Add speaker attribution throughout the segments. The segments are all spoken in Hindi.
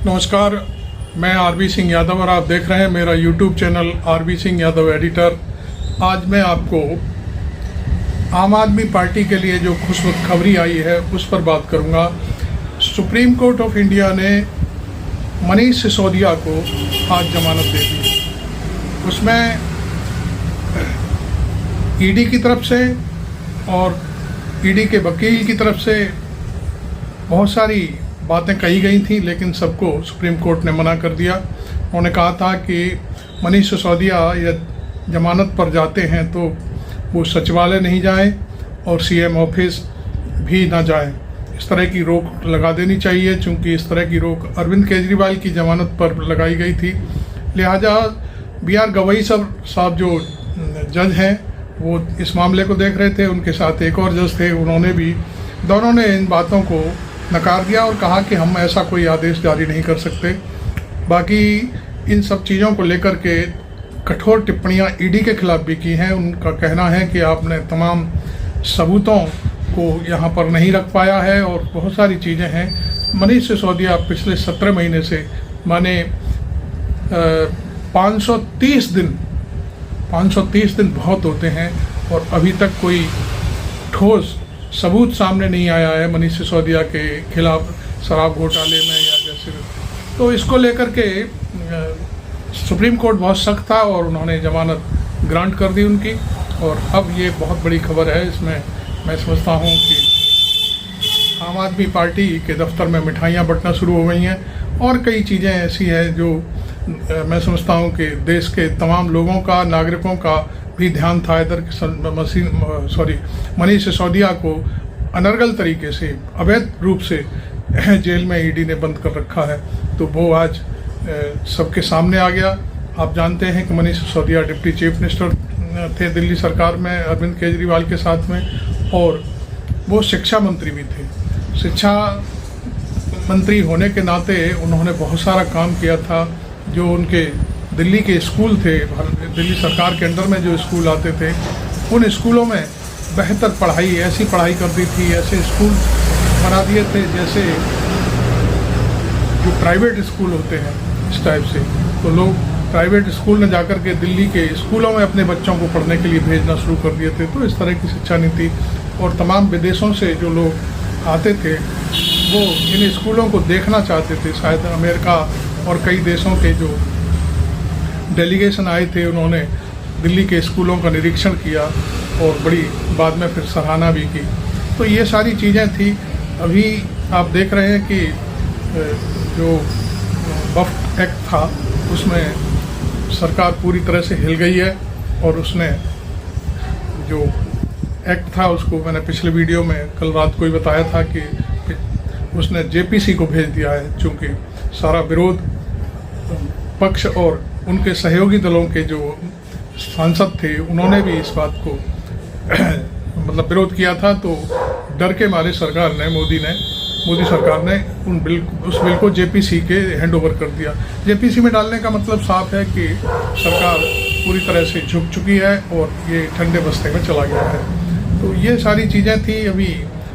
Speaker 1: नमस्कार, मैं आरबी सिंह यादव और आप देख रहे हैं मेरा YouTube channel RB Singh Yadav editor. आज मैं आपको आम आदमी पार्टी के लिए जो खुशखबरी आई है उस पर बात करूंगा। सुप्रीम कोर्ट ऑफ इंडिया ने मनीष सिसोदिया को आज जमानत दे दी। उसमें ईडी की तरफ से और ईडी के वकील की तरफ से बहुत सारी बातें कही गई थी, लेकिन सबको सुप्रीम कोर्ट ने मना कर दिया। उन्होंने कहा था कि मनीष सिसोदिया या जमानत पर जाते हैं तो वो सचिवालय नहीं जाएं और सीएम ऑफिस भी ना जाएं। इस तरह की रोक लगा देनी चाहिए, चूँकि इस तरह की रोक अरविंद केजरीवाल की जमानत पर लगाई गई थी। लिहाजा BR गवई साहब जो जज हैं वो इस मामले को देख रहे थे, उनके साथ एक और जज थे, दोनों ने इन बातों को नकार दिया और कहा कि हम ऐसा कोई आदेश जारी नहीं कर सकते। बाकी इन सब चीज़ों को लेकर के कठोर टिप्पणियां ईडी के खिलाफ भी की हैं। उनका कहना है कि आपने तमाम सबूतों को यहाँ पर नहीं रख पाया है और बहुत सारी चीज़ें हैं। मनीष सिसोदिया पिछले 17 महीने से माने 530 दिन बहुत होते हैं और अभी तक कोई ठोस सबूत सामने नहीं आया है मनीष सिसोदिया के खिलाफ शराब घोटाले में या जैसे। तो इसको लेकर के सुप्रीम कोर्ट बहुत सख्त था और उन्होंने जमानत ग्रांट कर दी उनकी। और अब ये बहुत बड़ी खबर है। इसमें मैं समझता हूँ कि आम आदमी पार्टी के दफ्तर में मिठाइयाँ बंटना शुरू हो गई हैं और कई चीज़ें ऐसी हैं जो मैं समझता हूँ कि देश के तमाम लोगों का, नागरिकों का भी ध्यान था इधर मनीष सिसोदिया को अनर्गल तरीके से, अवैध रूप से जेल में ईडी ने बंद कर रखा है। तो वो आज सबके सामने आ गया। आप जानते हैं कि Manish Sisodia deputy chief minister थे दिल्ली सरकार में अरविंद केजरीवाल के साथ में, और वो शिक्षा मंत्री भी थे। शिक्षा मंत्री होने के नाते उन्होंने बहुत सारा काम किया था। जो उनके दिल्ली के स्कूल थे, दिल्ली सरकार के अंडर में जो स्कूल आते थे, उन स्कूलों में बेहतर पढ़ाई, ऐसी पढ़ाई कर दी थी, ऐसे स्कूल बना दिए थे जैसे जो प्राइवेट स्कूल होते हैं इस टाइप से। तो लोग प्राइवेट स्कूल में जाकर के दिल्ली के स्कूलों में अपने बच्चों को पढ़ने के लिए भेजना शुरू कर दिए थे। तो इस तरह की शिक्षा नीति, और तमाम विदेशों से जो लोग आते थे वो इन स्कूलों को देखना चाहते थे। शायद अमेरिका और कई देशों के जो डेलीगेशन आए थे, उन्होंने दिल्ली के स्कूलों का निरीक्षण किया और बड़ी बाद में फिर सराहना भी की। तो ये सारी चीज़ें थी। अभी आप देख रहे हैं कि जो वक्फ एक्ट था उसमें सरकार पूरी तरह से हिल गई है और उसने जो एक्ट था उसको मैंने पिछले वीडियो में कल रात को ही बताया था कि उसने JPC को भेज दिया है, चूँकि सारा विरोध पक्ष और उनके सहयोगी दलों के जो सांसद थे उन्होंने भी इस बात को मतलब विरोध किया था। तो डर के मारे सरकार ने, मोदी सरकार ने उस बिल को JPC के हैंड ओवर कर दिया। JPC में डालने का मतलब साफ है कि सरकार पूरी तरह से झुक चुकी है और ये ठंडे बस्ते में चला गया है। तो ये सारी चीज़ें थी। अभी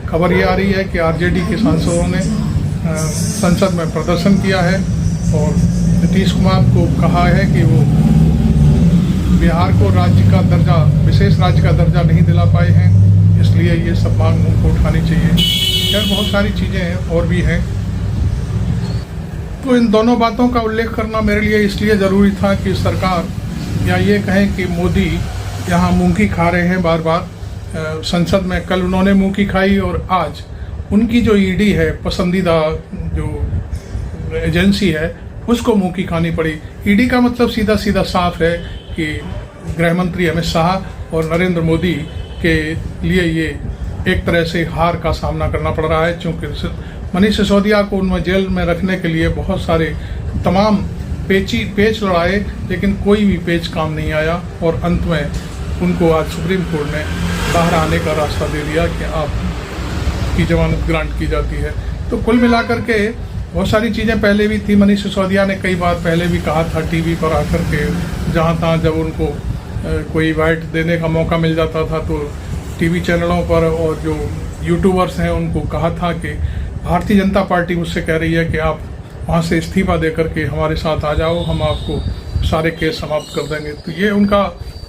Speaker 1: खबर ये आ रही है कि RJD के सांसदों ने संसद में प्रदर्शन किया है और नीतीश कुमार को कहा है कि वो बिहार को विशेष राज्य का दर्जा नहीं दिला पाए हैं, इसलिए ये सब मांग उनको उठानी चाहिए। खैर बहुत सारी चीज़ें और भी हैं। तो इन दोनों बातों का उल्लेख करना मेरे लिए इसलिए ज़रूरी था कि सरकार, या ये कहें कि मोदी यहाँ मूंगी खा रहे हैं बार बार संसद में। कल उन्होंने मूंगी खाई और आज उनकी जो ईडी है, पसंदीदा जो एजेंसी है, उसको मुंह की खानी पड़ी। ईडी का मतलब सीधा सीधा साफ है कि गृह मंत्री अमित शाह और नरेंद्र मोदी के लिए ये एक तरह से हार का सामना करना पड़ रहा है, क्योंकि मनीष सिसोदिया को उनमें जेल में रखने के लिए बहुत सारे तमाम पेच लड़ाए, लेकिन कोई भी पेच काम नहीं आया और अंत में उनको आज सुप्रीम कोर्ट ने बाहर आने का रास्ता दे दिया कि आपकी जमानत ग्रांट की जाती है। तो कुल मिलाकर के बहुत सारी चीज़ें पहले भी थी। मनीष सिसोदिया ने कई बार पहले भी कहा था टीवी पर आकर के, जहाँ तहाँ जब उनको कोई वाइट देने का मौका मिल जाता था तो टीवी चैनलों पर और जो यूट्यूबर्स हैं उनको कहा था कि भारतीय जनता पार्टी मुझसे कह रही है कि आप वहाँ से इस्तीफा दे करके हमारे साथ आ जाओ, हम आपको सारे केस समाप्त कर देंगे। तो ये उनका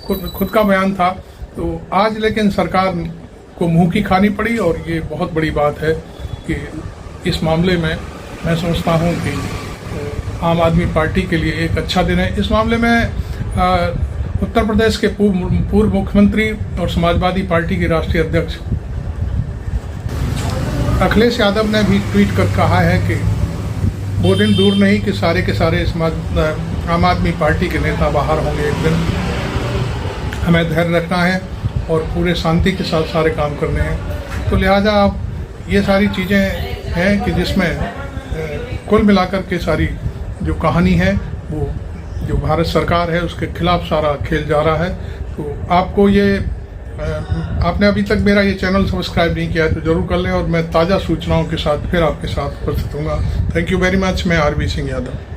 Speaker 1: खुद का बयान था। तो आज लेकिन सरकार को मुंह की खानी पड़ी, और ये बहुत बड़ी बात है कि इस मामले में मैं समझता हूँ कि आम आदमी पार्टी के लिए एक अच्छा दिन है। इस मामले में उत्तर प्रदेश के पूर्व मुख्यमंत्री और समाजवादी पार्टी के राष्ट्रीय अध्यक्ष अखिलेश यादव ने भी ट्वीट कर कहा है कि वो दिन दूर नहीं कि सारे के सारे आम आदमी पार्टी के नेता बाहर होंगे एक दिन। हमें धैर्य रखना है और पूरे शांति के साथ सारे काम करने हैं। तो लिहाजा अब ये सारी चीज़ें हैं कि जिसमें कुल मिलाकर के सारी जो कहानी है वो जो भारत सरकार है उसके खिलाफ सारा खेल जा रहा है। तो आपको ये आपने अभी तक मेरा ये चैनल सब्सक्राइब नहीं किया है तो ज़रूर कर लें, और मैं ताज़ा सूचनाओं के साथ फिर आपके साथ उपस्थित हूँगा। Thank you very much. मैं आरबी सिंह यादव।